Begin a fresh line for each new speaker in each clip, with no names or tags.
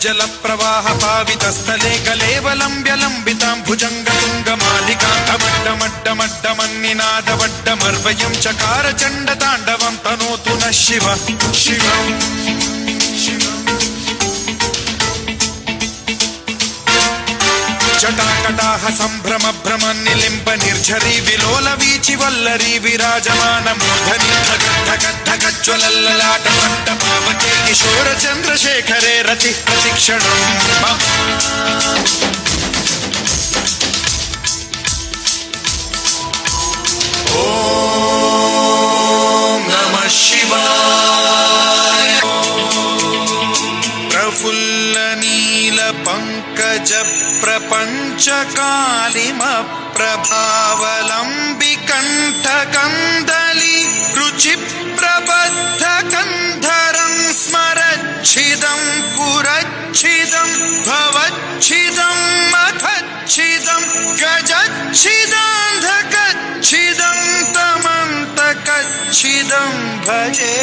जल प्रवाह पावितस्थले कलेवलम्ब्य लम्बितां भुजङ्गतुङ्गमालिकां डमड्डमड्डमड्डमन्निनादवड्डमर्वयं चकार चण्डताण्डवं तनोतु नः शिव शिव जटाकटाह सम्भ्रम भ्रम निलिम्ब निर्झरी विलोल वीचि वल्लरी विराजमान मूर्धनि धगद्धगद्धगज्ज्वलल्ललाट पट्ट पावके किशोर चन्द्रशेखरे रति प्रतिक्षणम् ॐ नमः शिवाय। प्रफुल्ल नील पंकज प्रपंच कालिम प्रभावलंबि कंठ कंदली रुचि प्रबद्ध कंधरं स्मरच्छिदं पुरच्छिदं भवच्छिदं मखच्छिदं गजच्छिदान्धकच्छिदं तमन्तकच्छिदं भजे।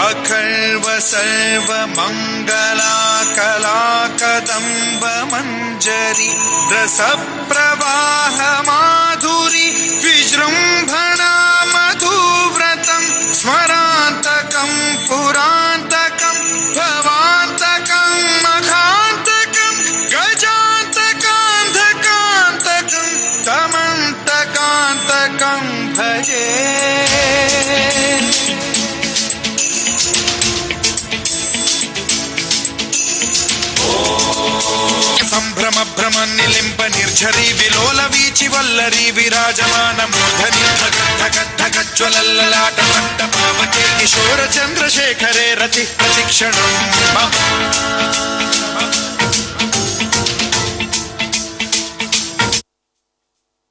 अखर्व सर्व मंगला कला कदम्ब मंजरी रस प्रवाह माधुरी विजृंभणा मधुव्रतं स्मरान्तकं पुरान्तकं भवान्तकं मखान्तकं गजान्तकान्धकान्तकं तमन्तकान्तकं भजे। संभ्रम भ्रम निलिम्ब निर्झरी विलोल वीचि वल्लरी विराजमान मूर्धनि धगद्धगद्धगज्ज्वलल्ललाट पट्ट पावके किशोर चन्द्रशेखरे रति प्रतिक्षणम्